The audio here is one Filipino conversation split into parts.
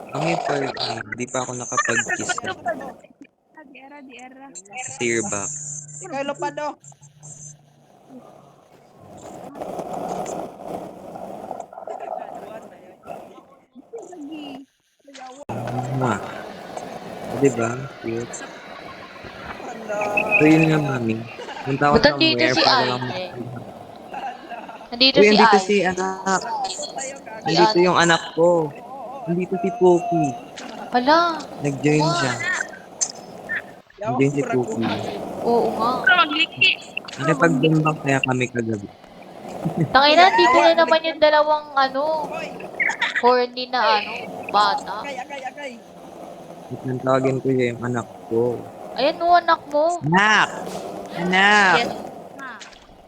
Kami for di pa ako nakapag-kiss sa Di era. Searback. Ikaw, Lupado. Lagi. Mwah. Di ba? Cute. Hala. So yun nga, mami. Punta ako Ba't nandito somewhere si para lang Aine? Hala. Nandito Uy, si andito si Aine. anak. Ito tayo, Si gago. Andito An... yung anak ko. Oo. Andito si Poki. Hala. Nag-join siya. Yawa Nag-join ko si Poki. raguhan eh. Oo nga. Magliki. Nakipagbimbang kaya kami kagabi. Tangina, dito Yawa, na naman yung dalawang Hoy. horny na bata. Agay. At nang tawagin ko siya yung anak ko. Ayan o, anak mo. Anak! Anak! Yes. Na.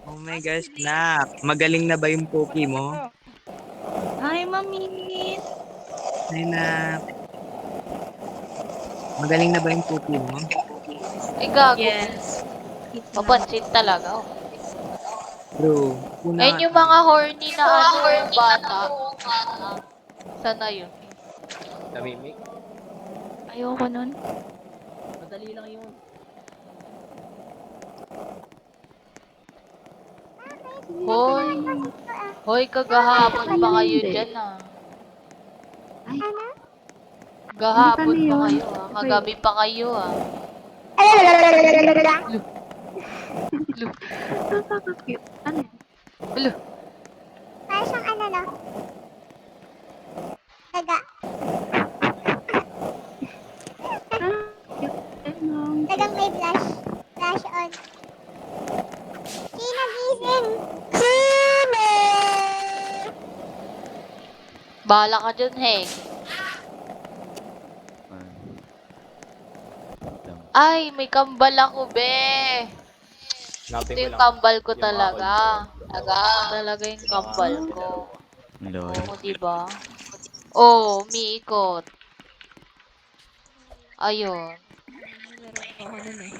Oh my gosh, anak! Magaling na ba yung Poki mo? Hi, mami. Ay, anak. Magaling na ba yung Poki mo? Ay, gago. Yes. Papansin talaga. Oh. Bro, Ayun yung mga horny na bata. Sana yun. Namimik? Ayoko nun. Madali lang yun. Hoy. Hoy, kagahapon pa kayo dyan Ay, Gahapon Hindi pa kami kayo yun. Kagabi pa kayo Lu. nakaka-cute. Ano yun? Lu. Para siyang ano, no? Daga. Cute. Ano? Dagang may blush. Blush on. Sino gising? Sino? Bahala ka dyan, Heng. Ay, may kambal ako, be. Ito yung kambal ko talaga. Talaga yung kambal ko. Oo, diba? Oo, umiikot. Ayun. Ako nun eh.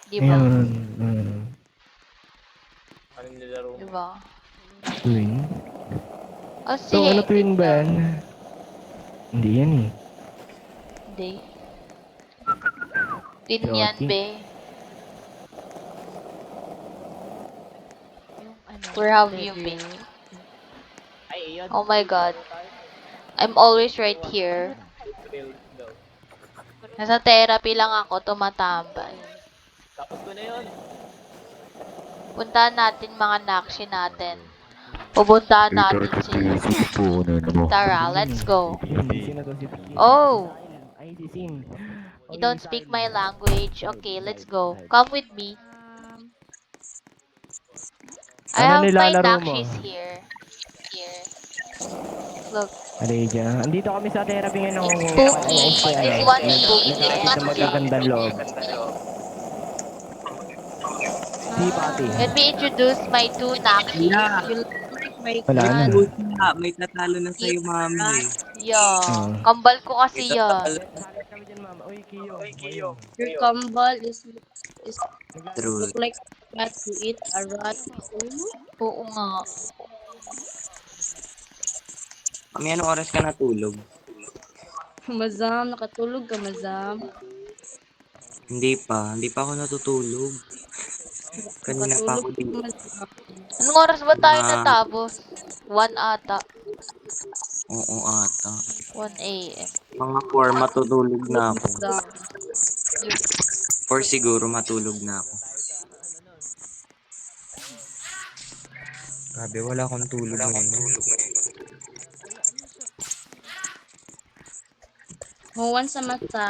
Diba? Ayun. Diba? Twin? Oh, si So, ano Heng twin din ba daw. yan? Hindi yan eh. Hindi. Tin Si yan, Oti. be. Where have you been? Oh my god. I'm always right here. Nasa therapy lang ako, tumatambay. Puntahan natin mga nakshi natin. Pupuntahan natin sila. Tara, let's go. Busy na to si Sin. Oh! Ay, si Sin. You don't speak my language. Okay, let's go. Come with me. I Ano have my nilalaro mo? nakshis here. Look. Alija. Andito kami sa therapy ngayon ng Spooky. This one is spooky nag-aatid and ng magagandang loob. Si Pati. let me introduce my two nakshis. Yeah. Wala na. May tatalo na sa'yo, mami. Yeah. Kambal ko kasi May yan. tatalo. Halit kami dyan, mama. Uy, Kiyo. Your kambal is True. look like cat to eat a rat. Oo nga. Mami, anong oras ka natulog? Mazam, nakatulog ka, Mazam. Hindi pa ako natutulog. Kanina pa ako Nakatulog ka, dito. Mazam. Anong oras ba tayo Mga, natapos? 1 ata. oo ata. 1 a.m. Mga 4 matutulog na ako. Mazam. 4 siguro matulog na ako. Grabe, wala akong tulog ngayon. Huwan sa mata.